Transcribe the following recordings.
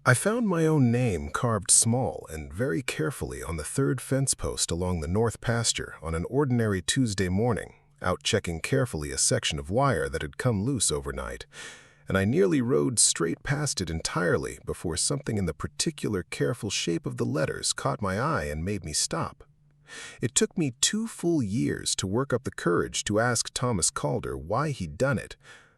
I found my own name carved small and very carefully on the third fence post along the north pasture on an ordinary Tuesday morning, out checking carefully a section of wire that had come loose overnight, and I nearly rode straight past it entirely before something in the particular careful shape of the letters caught my eye and made me stop. It took me 2 full years to work up the courage to ask Thomas Calder why he'd done it,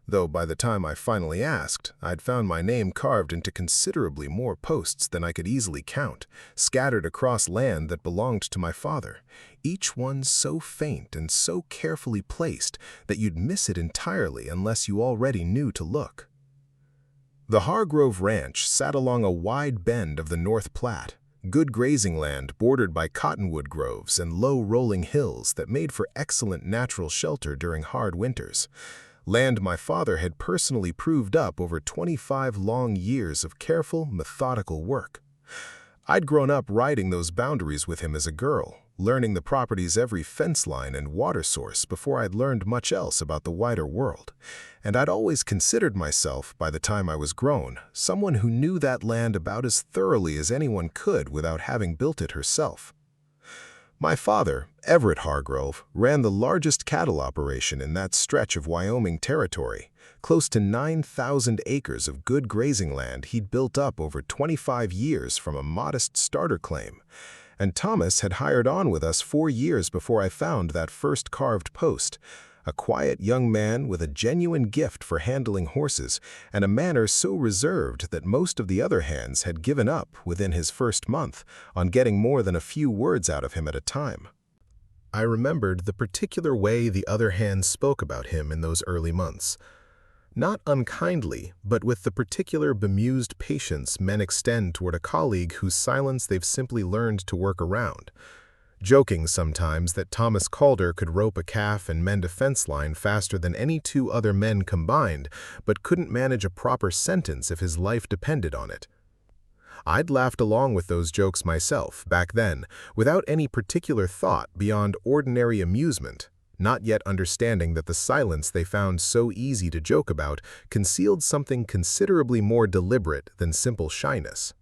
though by the time I finally asked, I'd found my name carved into considerably more posts than I could easily count, scattered across land that belonged to my father, each one so faint and so carefully placed that you'd miss it entirely unless you already knew to look. The Hargrove Ranch sat along a wide bend of the North Platte, good grazing land bordered by cottonwood groves and low rolling hills that made for excellent natural shelter during hard winters. Land my father had personally proved up over 25 long years of careful, methodical work. I'd grown up riding those boundaries with him as a girl, learning the property's every fence line and water source before I'd learned much else about the wider world. And I'd always considered myself, by the time I was grown, someone who knew that land about as thoroughly as anyone could without having built it herself. My father, Everett Hargrove, ran the largest cattle operation in that stretch of Wyoming Territory, close to 9,000 acres of good grazing land he'd built up over 25 years from a modest starter claim. And Thomas had hired on with us 4 years before I found that first carved post, a quiet young man with a genuine gift for handling horses and a manner so reserved that most of the other hands had given up within his first month on getting more than a few words out of him at a time. I remembered the particular way the other hands spoke about him in those early months. Not unkindly, but with the particular bemused patience men extend toward a colleague whose silence they've simply learned to work around. Joking sometimes that Thomas Calder could rope a calf and mend a fence line faster than any 2 other men combined, but couldn't manage a proper sentence if his life depended on it. I'd laughed along with those jokes myself, back then, without any particular thought beyond ordinary amusement, not yet understanding that the silence they found so easy to joke about concealed something considerably more deliberate than simple shyness.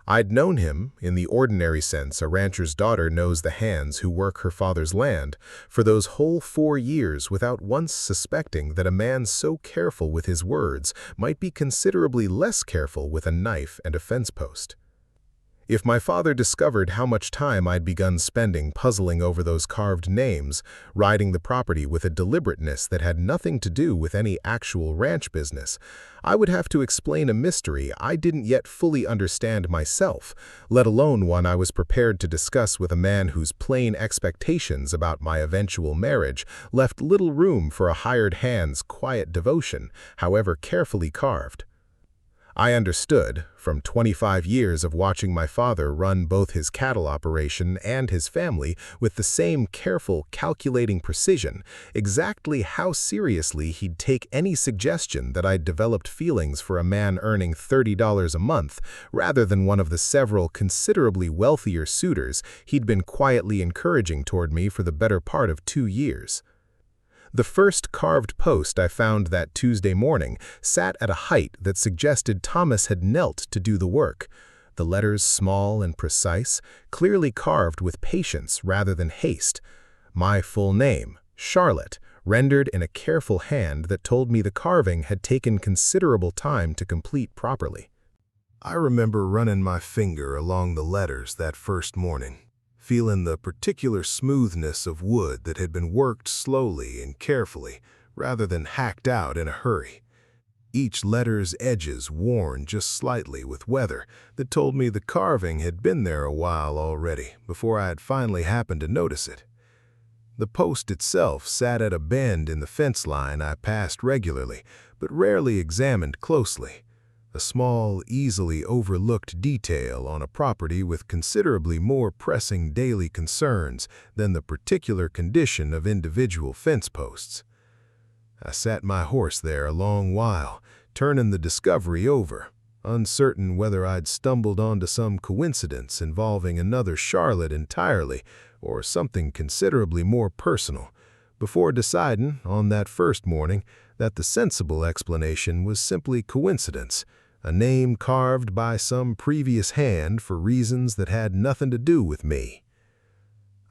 I'd known him, in the ordinary sense a rancher's daughter knows the hands who work her father's land, for those whole 4 years without once suspecting that a man so careful with his words might be considerably less careful with a knife and a fence post. If my father discovered how much time I'd begun spending puzzling over those carved names, riding the property with a deliberateness that had nothing to do with any actual ranch business, I would have to explain a mystery I didn't yet fully understand myself, let alone one I was prepared to discuss with a man whose plain expectations about my eventual marriage left little room for a hired hand's quiet devotion, however carefully carved. I understood, from 25 years of watching my father run both his cattle operation and his family with the same careful, calculating precision, exactly how seriously he'd take any suggestion that I'd developed feelings for a man earning $30 a month, rather than one of the several considerably wealthier suitors he'd been quietly encouraging toward me for the better part of 2 years. The first carved post I found that Tuesday morning sat at a height that suggested Thomas had knelt to do the work, the letters small and precise, clearly carved with patience rather than haste. My full name, Charlotte, rendered in a careful hand that told me the carving had taken considerable time to complete properly. I remember running my finger along the letters that first morning, feeling the particular smoothness of wood that had been worked slowly and carefully, rather than hacked out in a hurry. Each letter's edges worn just slightly with weather that told me the carving had been there a while already before I had finally happened to notice it. The post itself sat at a bend in the fence line I passed regularly, but rarely examined closely. A small, easily overlooked detail on a property with considerably more pressing daily concerns than the particular condition of individual fence posts. I sat my horse there a long while, turning the discovery over, uncertain whether I'd stumbled onto some coincidence involving another Charlotte entirely or something considerably more personal, before deciding on that first morning that the sensible explanation was simply coincidence, a name carved by some previous hand for reasons that had nothing to do with me.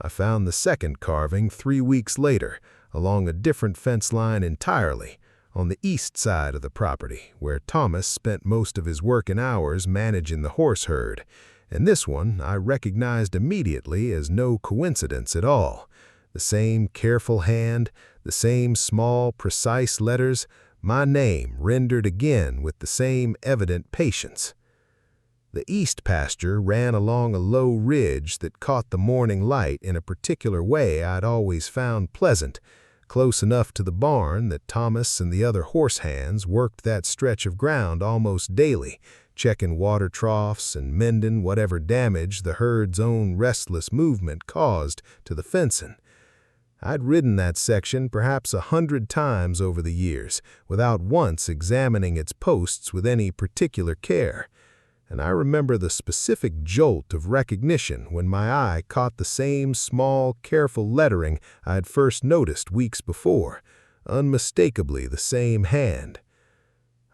I found the second carving 3 weeks later, along a different fence line entirely, on the east side of the property, where Thomas spent most of his working hours managing the horse herd, and this one I recognized immediately as no coincidence at all. The same careful hand, the same small, precise letters, my name rendered again with the same evident patience. The east pasture ran along a low ridge that caught the morning light in a particular way I'd always found pleasant, close enough to the barn that Thomas and the other horse hands worked that stretch of ground almost daily, checking water troughs and mending whatever damage the herd's own restless movement caused to the fencing. I'd ridden that section perhaps 100 times over the years, without once examining its posts with any particular care, and I remember the specific jolt of recognition when my eye caught the same small, careful lettering I had first noticed weeks before, unmistakably the same hand.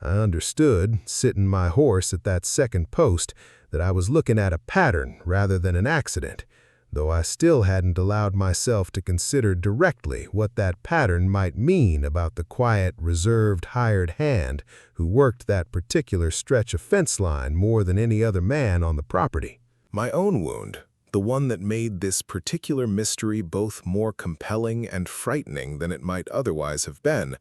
I understood, sitting my horse at that second post, that I was looking at a pattern rather than an accident, though I still hadn't allowed myself to consider directly what that pattern might mean about the quiet, reserved hired hand who worked that particular stretch of fence line more than any other man on the property. My own wound, the one that made this particular mystery both more compelling and frightening than it might otherwise have been,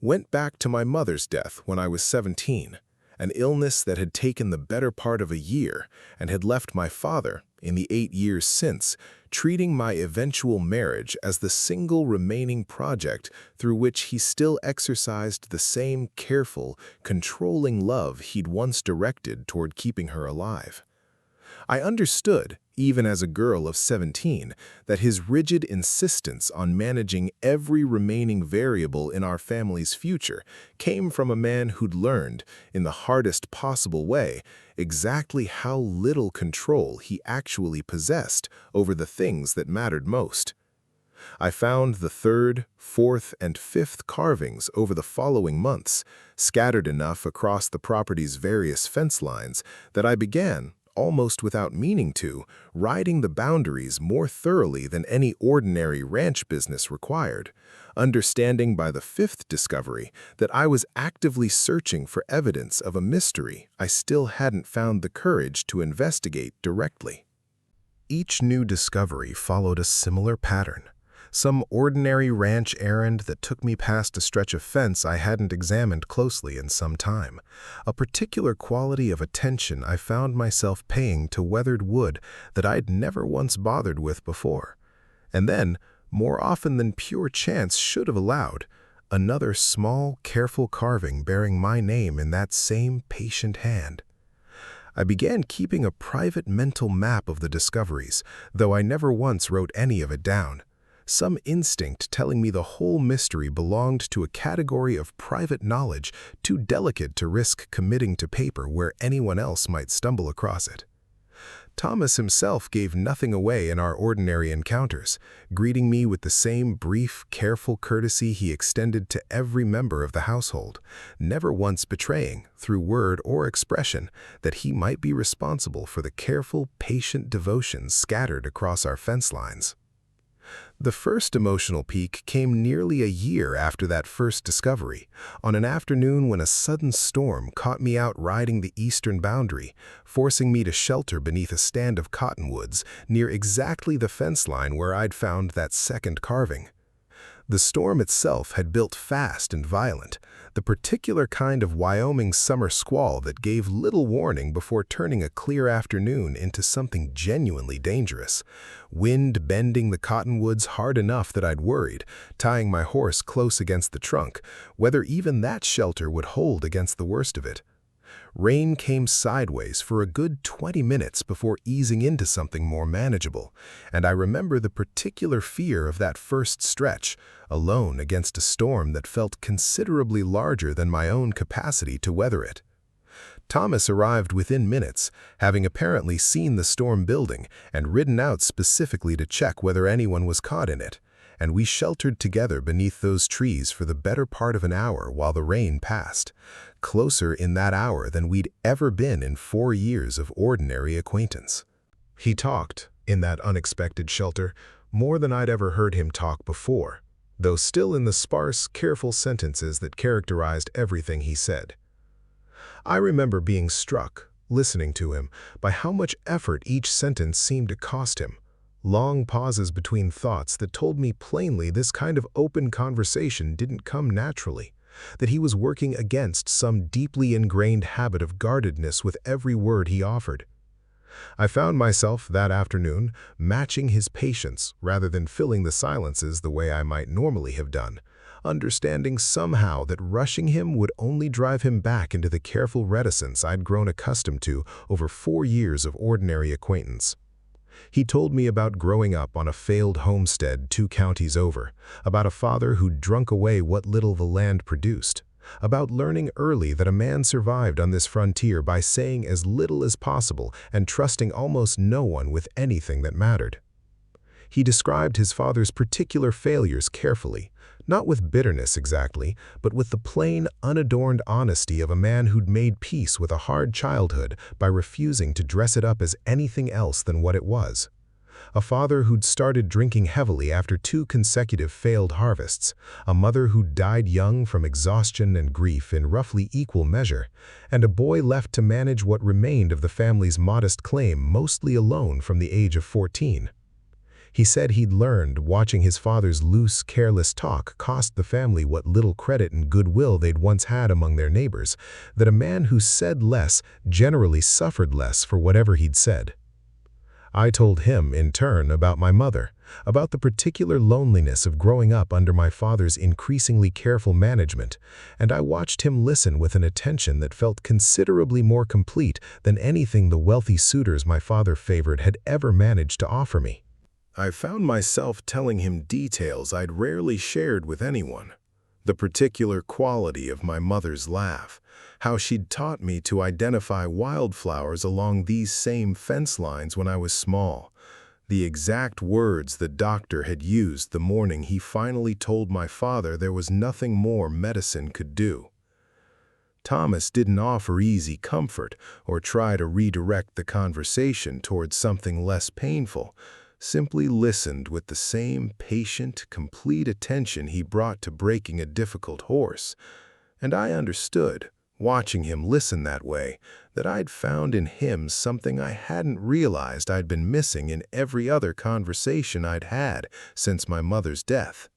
went back to my mother's death when I was 17, an illness that had taken the better part of a year and had left my father, in the 8 years since, treating my eventual marriage as the single remaining project through which he still exercised the same careful, controlling love he'd once directed toward keeping her alive. I understood, even as a girl of 17, that his rigid insistence on managing every remaining variable in our family's future came from a man who'd learned, in the hardest possible way, exactly how little control he actually possessed over the things that mattered most. I found the third, fourth, and fifth carvings over the following months, scattered enough across the property's various fence lines that I began, almost without meaning to, riding the boundaries more thoroughly than any ordinary ranch business required, understanding by the fifth discovery that I was actively searching for evidence of a mystery I still hadn't found the courage to investigate directly. Each new discovery followed a similar pattern. Some ordinary ranch errand that took me past a stretch of fence I hadn't examined closely in some time. A particular quality of attention I found myself paying to weathered wood that I'd never once bothered with before. And then, more often than pure chance should have allowed, another small, careful carving bearing my name in that same patient hand. I began keeping a private mental map of the discoveries, though I never once wrote any of it down. Some instinct telling me the whole mystery belonged to a category of private knowledge too delicate to risk committing to paper where anyone else might stumble across it. Thomas himself gave nothing away in our ordinary encounters, greeting me with the same brief, careful courtesy he extended to every member of the household, never once betraying, through word or expression, that he might be responsible for the careful, patient devotion scattered across our fence lines. The first emotional peak came nearly a year after that first discovery, on an afternoon when a sudden storm caught me out riding the eastern boundary, forcing me to shelter beneath a stand of cottonwoods near exactly the fence line where I'd found that second carving. The storm itself had built fast and violent, the particular kind of Wyoming summer squall that gave little warning before turning a clear afternoon into something genuinely dangerous, wind bending the cottonwoods hard enough that I'd worried, tying my horse close against the trunk, whether even that shelter would hold against the worst of it. Rain came sideways for a good 20 minutes before easing into something more manageable, and I remember the particular fear of that first stretch, alone against a storm that felt considerably larger than my own capacity to weather it. Thomas arrived within minutes, having apparently seen the storm building and ridden out specifically to check whether anyone was caught in it, and we sheltered together beneath those trees for the better part of an hour while the rain passed, closer in that hour than we'd ever been in 4 years of ordinary acquaintance. He talked, in that unexpected shelter, more than I'd ever heard him talk before, though still in the sparse, careful sentences that characterized everything he said. I remember being struck, listening to him, by how much effort each sentence seemed to cost him. Long pauses between thoughts that told me plainly this kind of open conversation didn't come naturally, that he was working against some deeply ingrained habit of guardedness with every word he offered. I found myself, that afternoon, matching his patience rather than filling the silences the way I might normally have done, understanding somehow that rushing him would only drive him back into the careful reticence I'd grown accustomed to over 4 years of ordinary acquaintance. He told me about growing up on a failed homestead 2 counties over, about a father who'd drunk away what little the land produced, about learning early that a man survived on this frontier by saying as little as possible and trusting almost no one with anything that mattered. He described his father's particular failures carefully, not with bitterness exactly, but with the plain, unadorned honesty of a man who'd made peace with a hard childhood by refusing to dress it up as anything else than what it was. A father who'd started drinking heavily after 2 consecutive failed harvests, a mother who'd died young from exhaustion and grief in roughly equal measure, and a boy left to manage what remained of the family's modest claim mostly alone from the age of 14. He said he'd learned, watching his father's loose, careless talk cost the family what little credit and goodwill they'd once had among their neighbors, that a man who said less generally suffered less for whatever he'd said. I told him, in turn, about my mother, about the particular loneliness of growing up under my father's increasingly careful management, and I watched him listen with an attention that felt considerably more complete than anything the wealthy suitors my father favored had ever managed to offer me. I found myself telling him details I'd rarely shared with anyone. The particular quality of my mother's laugh, how she'd taught me to identify wildflowers along these same fence lines when I was small, the exact words the doctor had used the morning he finally told my father there was nothing more medicine could do. Thomas didn't offer easy comfort or try to redirect the conversation towards something less painful, simply listened with the same patient, complete attention he brought to breaking a difficult horse, and I understood, watching him listen that way, that I'd found in him something I hadn't realized I'd been missing in every other conversation I'd had since my mother's death.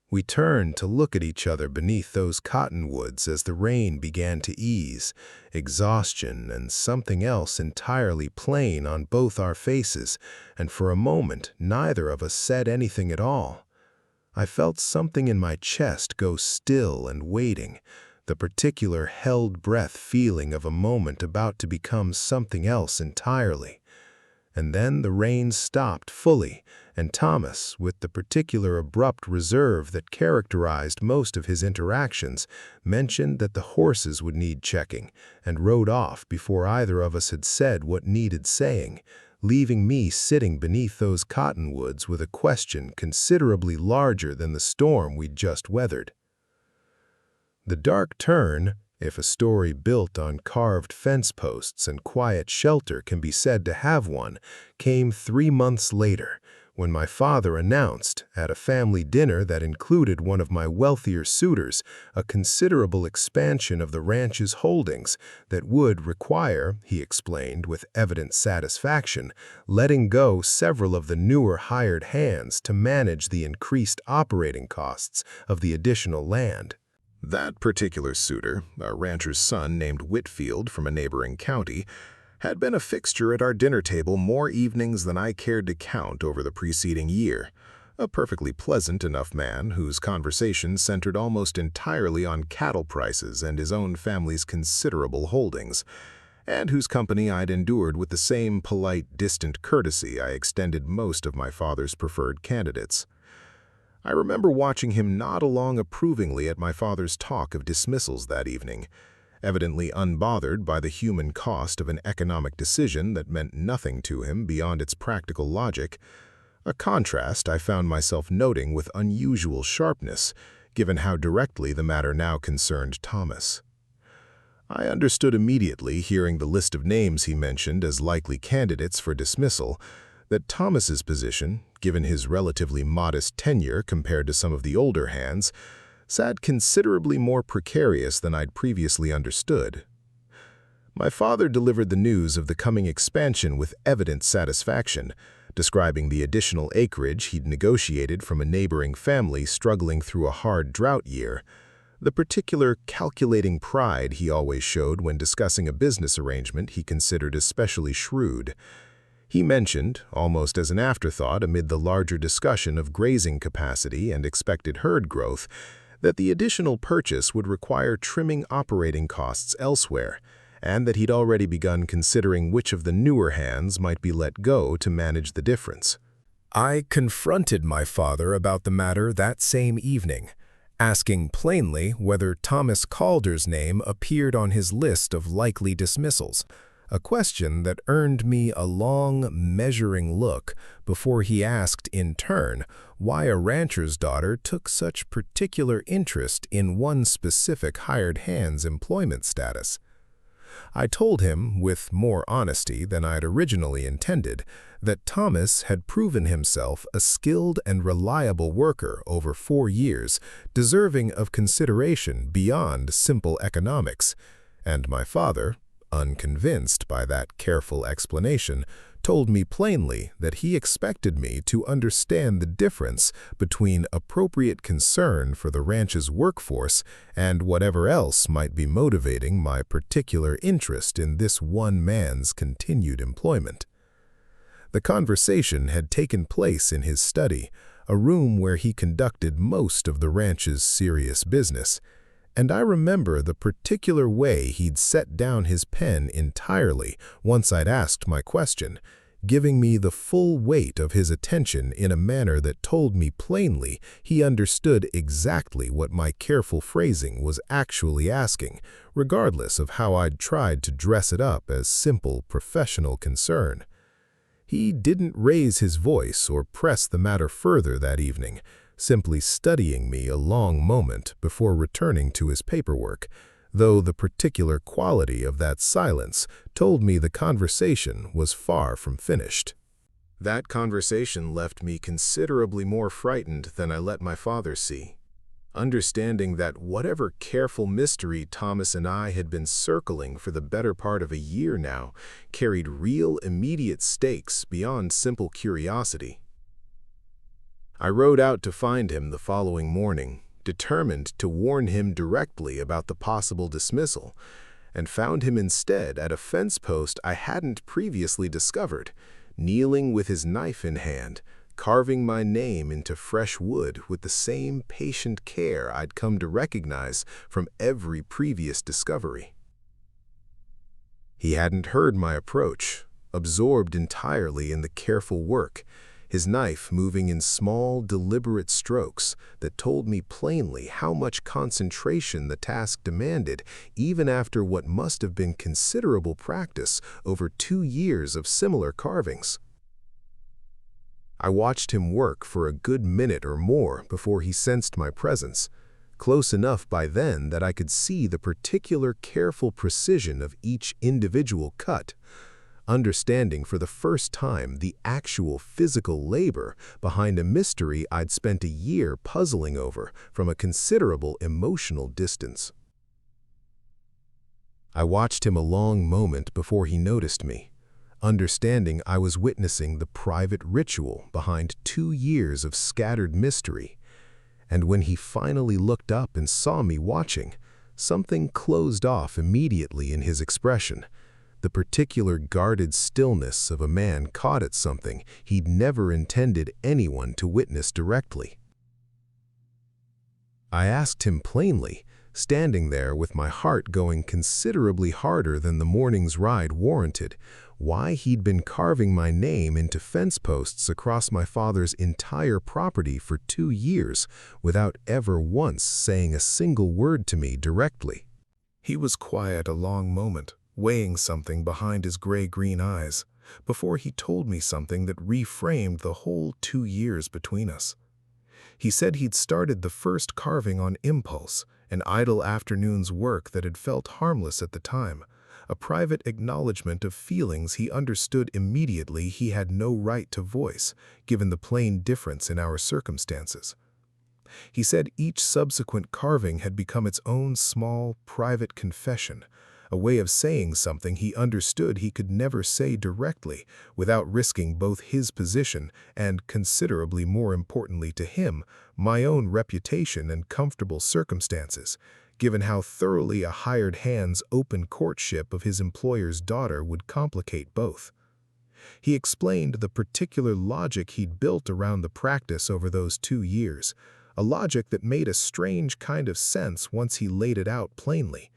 We turned to look at each other beneath those cottonwoods as the rain began to ease, exhaustion and something else entirely plain on both our faces, and for a moment neither of us said anything at all. I felt something in my chest go still and waiting, the particular held breath feeling of a moment about to become something else entirely. And then the rain stopped fully, and Thomas, with the particular abrupt reserve that characterized most of his interactions, mentioned that the horses would need checking, and rode off before either of us had said what needed saying, leaving me sitting beneath those cottonwoods with a question considerably larger than the storm we'd just weathered. The dark turn, if a story built on carved fence posts and quiet shelter can be said to have one, came 3 months later, when my father announced, at a family dinner that included one of my wealthier suitors, a considerable expansion of the ranch's holdings that would require, he explained with evident satisfaction, letting go several of the newer hired hands to manage the increased operating costs of the additional land. That particular suitor, a rancher's son named Whitfield from a neighboring county, had been a fixture at our dinner table more evenings than I cared to count over the preceding year, a perfectly pleasant enough man whose conversation centered almost entirely on cattle prices and his own family's considerable holdings, and whose company I'd endured with the same polite, distant courtesy I extended most of my father's preferred candidates. I remember watching him nod along approvingly at my father's talk of dismissals that evening, evidently unbothered by the human cost of an economic decision that meant nothing to him beyond its practical logic. a contrast I found myself noting with unusual sharpness, given how directly the matter now concerned Thomas. I understood immediately, hearing the list of names he mentioned as likely candidates for dismissal, that Thomas's position, given his relatively modest tenure compared to some of the older hands, sat considerably more precarious than I'd previously understood. My father delivered the news of the coming expansion with evident satisfaction, describing the additional acreage he'd negotiated from a neighboring family struggling through a hard drought year, the particular calculating pride he always showed when discussing a business arrangement he considered especially shrewd. He mentioned, almost as an afterthought amid the larger discussion of grazing capacity and expected herd growth, that the additional purchase would require trimming operating costs elsewhere, and that he'd already begun considering which of the newer hands might be let go to manage the difference. I confronted my father about the matter that same evening, asking plainly whether Thomas Calder's name appeared on his list of likely dismissals, a question that earned me a long, measuring look before he asked in turn why a rancher's daughter took such particular interest in one specific hired hand's employment status. I told him, with more honesty than I'd originally intended, that Thomas had proven himself a skilled and reliable worker over 4 years, deserving of consideration beyond simple economics, and my father, unconvinced by that careful explanation, told me plainly that he expected me to understand the difference between appropriate concern for the ranch's workforce and whatever else might be motivating my particular interest in this one man's continued employment. The conversation had taken place in his study, a room where he conducted most of the ranch's serious business, and I remember the particular way he'd set down his pen entirely once I'd asked my question, giving me the full weight of his attention in a manner that told me plainly he understood exactly what my careful phrasing was actually asking, regardless of how I'd tried to dress it up as simple professional concern. He didn't raise his voice or press the matter further that evening, simply studying me a long moment before returning to his paperwork, though the particular quality of that silence told me the conversation was far from finished. That conversation left me considerably more frightened than I let my father see, understanding that whatever careful mystery Thomas and I had been circling for the better part of a year now carried real immediate stakes beyond simple curiosity. I rode out to find him the following morning, determined to warn him directly about the possible dismissal, and found him instead at a fence post I hadn't previously discovered, kneeling with his knife in hand, carving my name into fresh wood with the same patient care I'd come to recognize from every previous discovery. He hadn't heard my approach, absorbed entirely in the careful work, his knife moving in small, deliberate strokes that told me plainly how much concentration the task demanded, even after what must have been considerable practice over 2 years of similar carvings. I watched him work for a good minute or more before he sensed my presence, close enough by then that I could see the particular careful precision of each individual cut, understanding for the first time the actual physical labor behind a mystery I'd spent a year puzzling over from a considerable emotional distance. I watched him a long moment before he noticed me, understanding I was witnessing the private ritual behind 2 years of scattered mystery, and when he finally looked up and saw me watching, something closed off immediately in his expression, the particular guarded stillness of a man caught at something he'd never intended anyone to witness directly. I asked him plainly, standing there with my heart going considerably harder than the morning's ride warranted, why he'd been carving my name into fence posts across my father's entire property for 2 years without ever once saying a single word to me directly. He was quiet a long moment, weighing something behind his gray-green eyes, before he told me something that reframed the whole 2 years between us. He said he'd started the first carving on impulse, an idle afternoon's work that had felt harmless at the time, a private acknowledgement of feelings he understood immediately he had no right to voice, given the plain difference in our circumstances. He said each subsequent carving had become its own small, private confession, a way of saying something he understood he could never say directly without risking both his position and, considerably more importantly to him, my own reputation and comfortable circumstances, given how thoroughly a hired hand's open courtship of his employer's daughter would complicate both. He explained the particular logic he'd built around the practice over those 2 years, a logic that made a strange kind of sense once he laid it out plainly.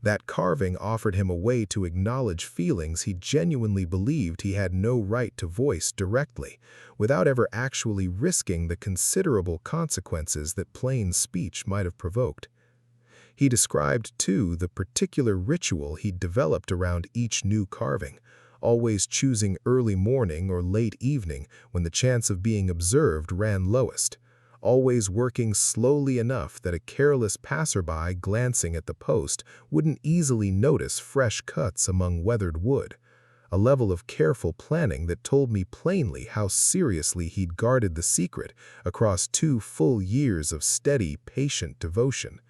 That carving offered him a way to acknowledge feelings he genuinely believed he had no right to voice directly, without ever actually risking the considerable consequences that plain speech might have provoked. He described, too, the particular ritual he'd developed around each new carving, always choosing early morning or late evening when the chance of being observed ran lowest, always working slowly enough that a careless passerby glancing at the post wouldn't easily notice fresh cuts among weathered wood, a level of careful planning that told me plainly how seriously he'd guarded the secret across 2 full years of steady, patient devotion.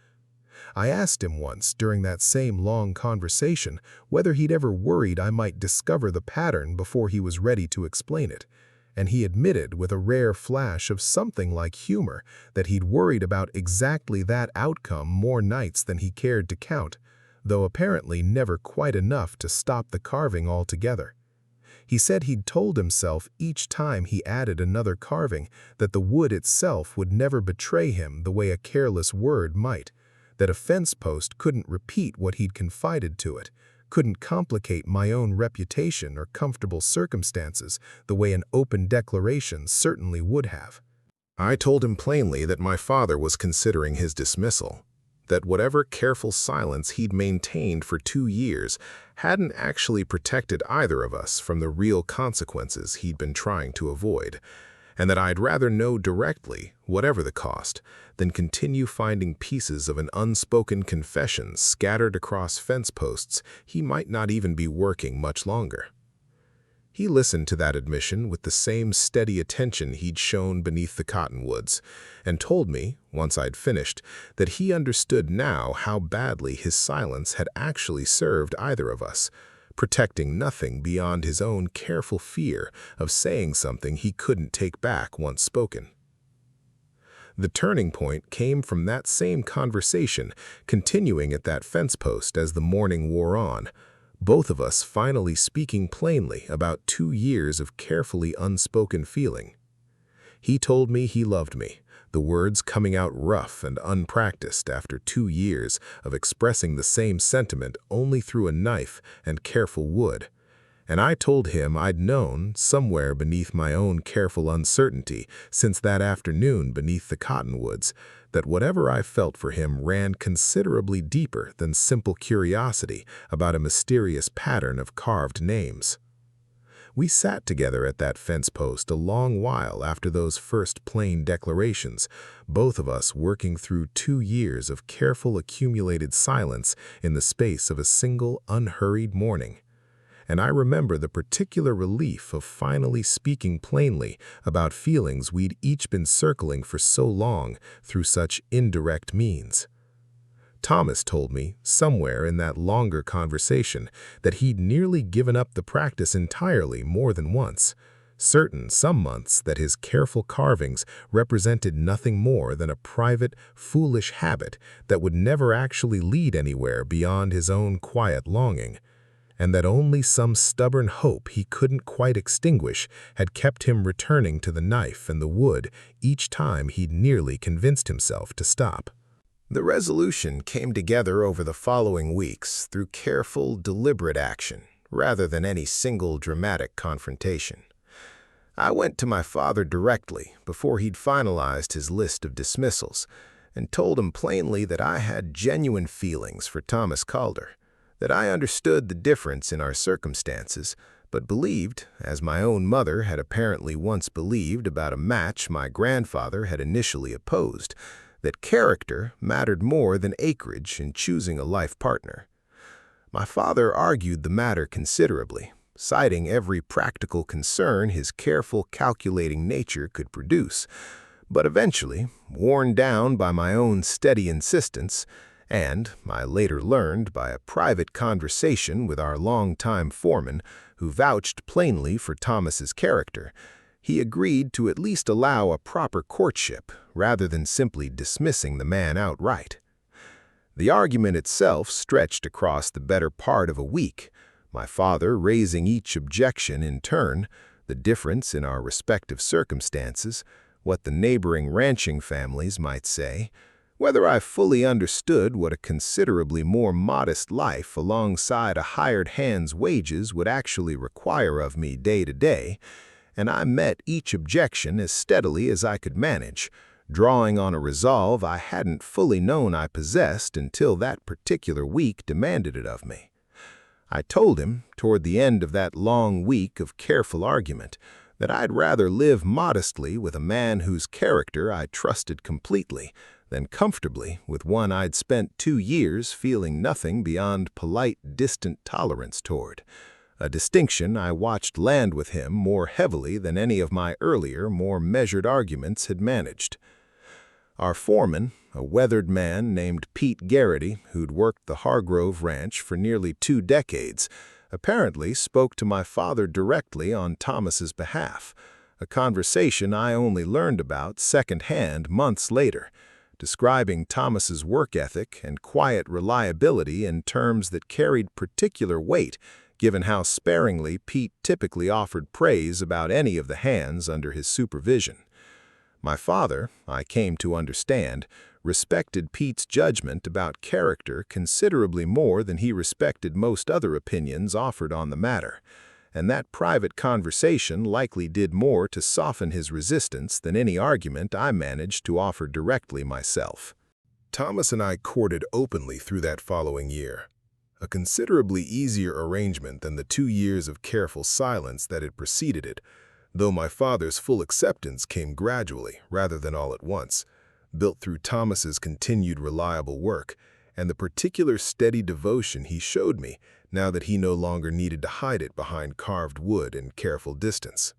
I asked him once during that same long conversation whether he'd ever worried I might discover the pattern before he was ready to explain it, and he admitted with a rare flash of something like humor that he'd worried about exactly that outcome more nights than he cared to count, though apparently never quite enough to stop the carving altogether. He said he'd told himself each time he added another carving that the wood itself would never betray him the way a careless word might, that a fence post couldn't repeat what he'd confided to it, couldn't complicate my own reputation or comfortable circumstances the way an open declaration certainly would have. I told him plainly that my father was considering his dismissal, that whatever careful silence he'd maintained for 2 years hadn't actually protected either of us from the real consequences he'd been trying to avoid, and that I'd rather know directly, whatever the cost, than continue finding pieces of an unspoken confession scattered across fence posts he might not even be working much longer. He listened to that admission with the same steady attention he'd shown beneath the cottonwoods, and told me, once I'd finished, that he understood now how badly his silence had actually served either of us, protecting nothing beyond his own careful fear of saying something he couldn't take back once spoken. The turning point came from that same conversation continuing at that fence post as the morning wore on, both of us finally speaking plainly about 2 years of carefully unspoken feeling. He told me he loved me, the words coming out rough and unpracticed after 2 years of expressing the same sentiment only through a knife and careful wood. And I told him I'd known, somewhere beneath my own careful uncertainty since that afternoon beneath the cottonwoods, that whatever I felt for him ran considerably deeper than simple curiosity about a mysterious pattern of carved names. We sat together at that fence post a long while after those first plain declarations, both of us working through 2 years of careful accumulated silence in the space of a single unhurried morning. And I remember the particular relief of finally speaking plainly about feelings we'd each been circling for so long through such indirect means. Thomas told me, somewhere in that longer conversation, that he'd nearly given up the practice entirely more than once, certain some months that his careful carvings represented nothing more than a private, foolish habit that would never actually lead anywhere beyond his own quiet longing, and that only some stubborn hope he couldn't quite extinguish had kept him returning to the knife and the wood each time he'd nearly convinced himself to stop. The resolution came together over the following weeks through careful, deliberate action, rather than any single dramatic confrontation. I went to my father directly before he'd finalized his list of dismissals, and told him plainly that I had genuine feelings for Thomas Calder, that I understood the difference in our circumstances, but believed, as my own mother had apparently once believed about a match my grandfather had initially opposed, that character mattered more than acreage in choosing a life partner. My father argued the matter considerably, citing every practical concern his careful, calculating nature could produce, but eventually, worn down by my own steady insistence, and, I later learned by a private conversation with our longtime foreman, who vouched plainly for Thomas's character, he agreed to at least allow a proper courtship rather than simply dismissing the man outright. The argument itself stretched across the better part of a week, my father raising each objection in turn, the difference in our respective circumstances, what the neighboring ranching families might say, whether I fully understood what a considerably more modest life alongside a hired hand's wages would actually require of me day to day, and I met each objection as steadily as I could manage, drawing on a resolve I hadn't fully known I possessed until that particular week demanded it of me. I told him, toward the end of that long week of careful argument, that I'd rather live modestly with a man whose character I trusted completely than comfortably with one I'd spent 2 years feeling nothing beyond polite, distant tolerance toward, a distinction I watched land with him more heavily than any of my earlier, more measured arguments had managed. Our foreman, a weathered man named Pete Garrity, who'd worked the Hargrove Ranch for nearly 2 decades, apparently spoke to my father directly on Thomas's behalf, a conversation I only learned about secondhand months later, describing Thomas's work ethic and quiet reliability in terms that carried particular weight given how sparingly Pete typically offered praise about any of the hands under his supervision. My father, I came to understand, respected Pete's judgment about character considerably more than he respected most other opinions offered on the matter, and that private conversation likely did more to soften his resistance than any argument I managed to offer directly myself. Thomas and I courted openly through that following year, a considerably easier arrangement than the 2 years of careful silence that had preceded it, though my father's full acceptance came gradually rather than all at once, built through Thomas's continued reliable work and the particular steady devotion he showed me now that he no longer needed to hide it behind carved wood and careful distance.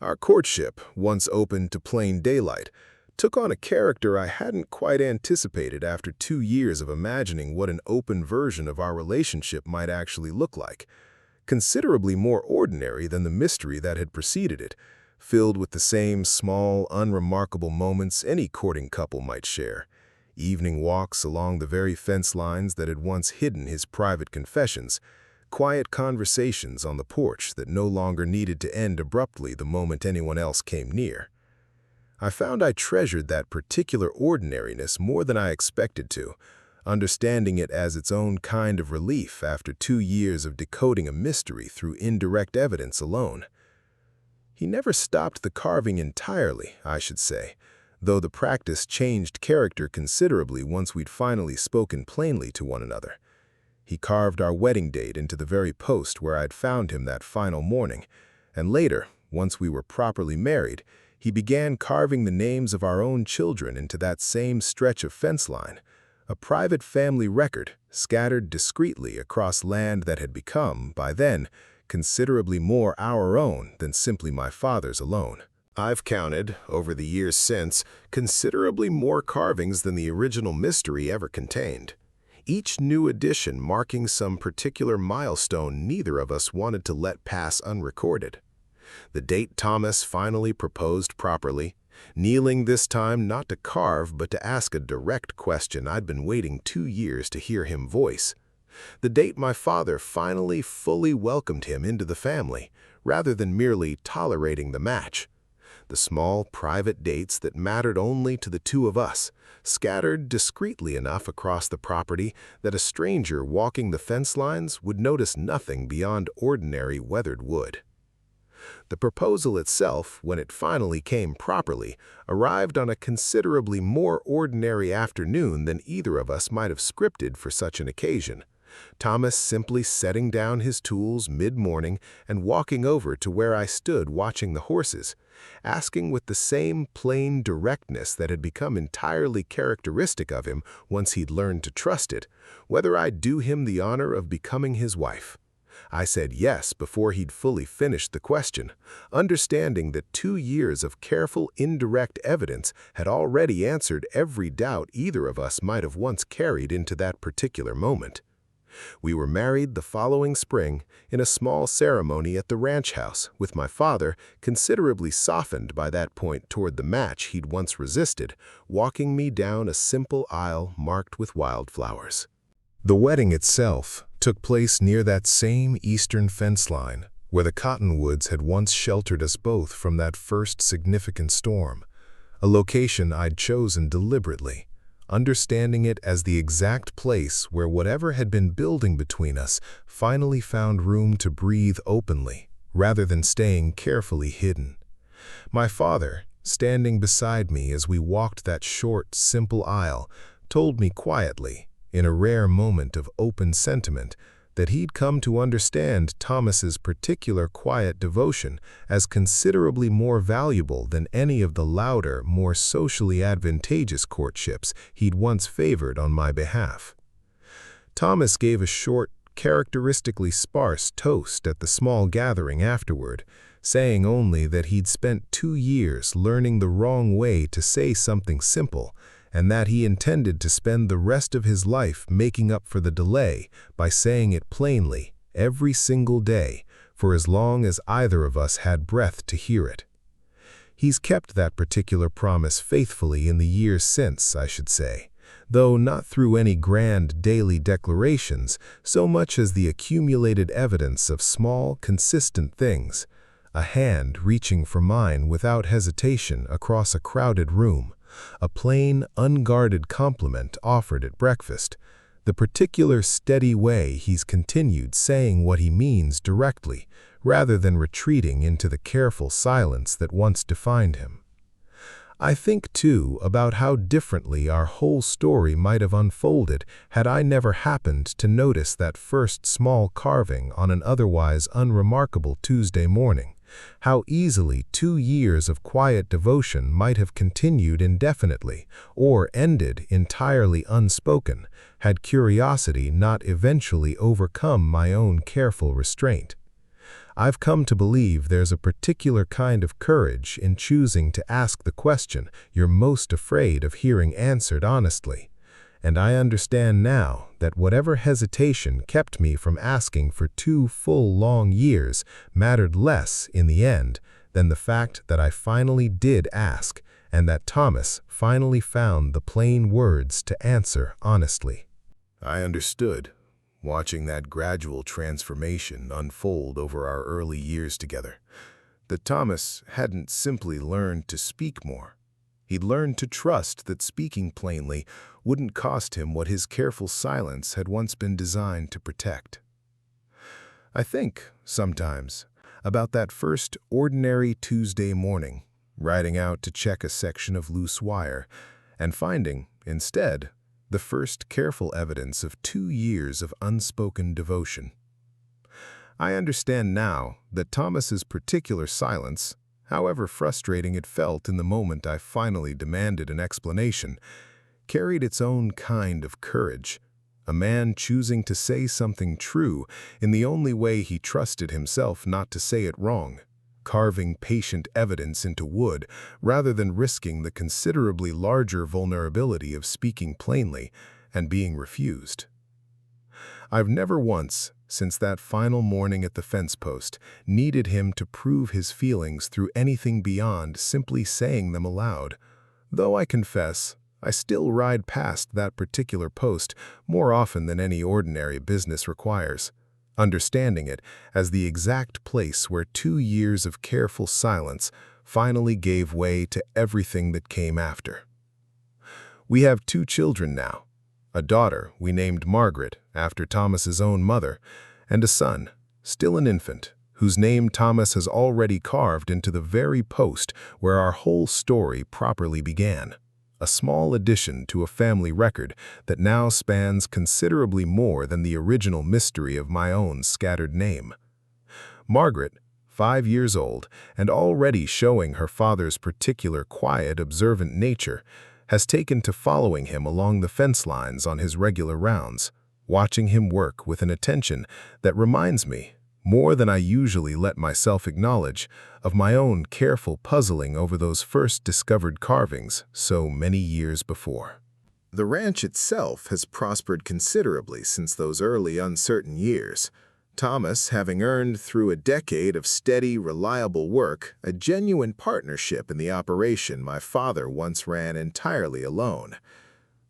Our courtship, once open to plain daylight, took on a character I hadn't quite anticipated after 2 years of imagining what an open version of our relationship might actually look like, considerably more ordinary than the mystery that had preceded it, filled with the same small, unremarkable moments any courting couple might share, evening walks along the very fence lines that had once hidden his private confessions, quiet conversations on the porch that no longer needed to end abruptly the moment anyone else came near. I found I treasured that particular ordinariness more than I expected to, understanding it as its own kind of relief after 2 years of decoding a mystery through indirect evidence alone. He never stopped the carving entirely, I should say, though the practice changed character considerably once we'd finally spoken plainly to one another. He carved our wedding date into the very post where I'd found him that final morning, and later, once we were properly married, he began carving the names of our own children into that same stretch of fence line, a private family record scattered discreetly across land that had become, by then, considerably more our own than simply my father's alone. I've counted, over the years since, considerably more carvings than the original mystery ever contained, each new addition marking some particular milestone neither of us wanted to let pass unrecorded. The date Thomas finally proposed properly, kneeling this time not to carve but to ask a direct question I'd been waiting 2 years to hear him voice. The date my father finally fully welcomed him into the family, rather than merely tolerating the match. The small, private dates that mattered only to the 2 of us, scattered discreetly enough across the property that a stranger walking the fence lines would notice nothing beyond ordinary weathered wood. The proposal itself, when it finally came properly, arrived on a considerably more ordinary afternoon than either of us might have scripted for such an occasion, Thomas simply setting down his tools mid-morning and walking over to where I stood watching the horses, asking with the same plain directness that had become entirely characteristic of him once he'd learned to trust it, whether I'd do him the honor of becoming his wife. I said yes before he'd fully finished the question, understanding that 2 years of careful, indirect evidence had already answered every doubt either of us might have once carried into that particular moment. We were married the following spring in a small ceremony at the ranch house, with my father, considerably softened by that point toward the match he'd once resisted, walking me down a simple aisle marked with wildflowers. The wedding itself took place near that same eastern fence line where the cottonwoods had once sheltered us both from that first significant storm, a location I'd chosen deliberately, understanding it as the exact place where whatever had been building between us finally found room to breathe openly, rather than staying carefully hidden. My father, standing beside me as we walked that short, simple aisle, told me quietly, in a rare moment of open sentiment, that he'd come to understand Thomas's particular quiet devotion as considerably more valuable than any of the louder, more socially advantageous courtships he'd once favored on my behalf. Thomas gave a short, characteristically sparse toast at the small gathering afterward, saying only that he'd spent 2 years learning the wrong way to say something simple, and that he intended to spend the rest of his life making up for the delay by saying it plainly, every single day, for as long as either of us had breath to hear it. He's kept that particular promise faithfully in the years since, I should say, though not through any grand daily declarations so much as the accumulated evidence of small, consistent things, a hand reaching for mine without hesitation across a crowded room, a plain, unguarded compliment offered at breakfast, the particular steady way he's continued saying what he means directly, rather than retreating into the careful silence that once defined him. I think, too, about how differently our whole story might have unfolded had I never happened to notice that first small carving on an otherwise unremarkable Tuesday morning, how easily 2 years of quiet devotion might have continued indefinitely, or ended entirely unspoken, had curiosity not eventually overcome my own careful restraint. I've come to believe there's a particular kind of courage in choosing to ask the question you're most afraid of hearing answered honestly, and I understand now that whatever hesitation kept me from asking for 2 full long years mattered less in the end than the fact that I finally did ask, and that Thomas finally found the plain words to answer honestly. I understood, watching that gradual transformation unfold over our early years together, that Thomas hadn't simply learned to speak more. He'd learned to trust that speaking plainly wouldn't cost him what his careful silence had once been designed to protect. I think, sometimes, about that first ordinary Tuesday morning, riding out to check a section of loose wire, and finding, instead, the first careful evidence of 2 years of unspoken devotion. I understand now that Thomas's particular silence, however frustrating it felt in the moment I finally demanded an explanation, carried its own kind of courage, a man choosing to say something true in the only way he trusted himself not to say it wrong, carving patient evidence into wood rather than risking the considerably larger vulnerability of speaking plainly and being refused. I've never once, since that final morning at the fence post, needed him to prove his feelings through anything beyond simply saying them aloud, though I confess I still ride past that particular post more often than any ordinary business requires, understanding it as the exact place where 2 years of careful silence finally gave way to everything that came after. We have 2 children now, a daughter we named Margaret after Thomas's own mother, and a son, still an infant, whose name Thomas has already carved into the very post where our whole story properly began, a small addition to a family record that now spans considerably more than the original mystery of my own scattered name. Margaret, 5 years old and already showing her father's particular quiet, observant nature, has taken to following him along the fence lines on his regular rounds, watching him work with an attention that reminds me, more than I usually let myself acknowledge, of my own careful puzzling over those first discovered carvings so many years before. The ranch itself has prospered considerably since those early uncertain years, Thomas having earned through a decade of steady, reliable work a genuine partnership in the operation my father once ran entirely alone.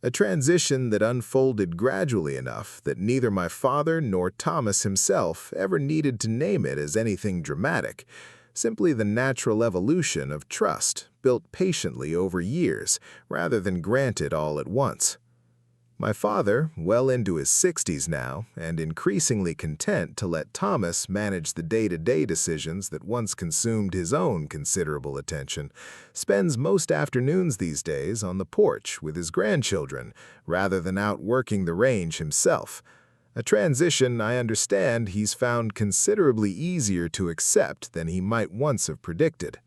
A transition that unfolded gradually enough that neither my father nor Thomas himself ever needed to name it as anything dramatic, simply the natural evolution of trust built patiently over years rather than granted all at once. My father, well into his 60s now, and increasingly content to let Thomas manage the day-to-day decisions that once consumed his own considerable attention, spends most afternoons these days on the porch with his grandchildren, rather than out working the range himself. A transition I understand he's found considerably easier to accept than he might once have predicted.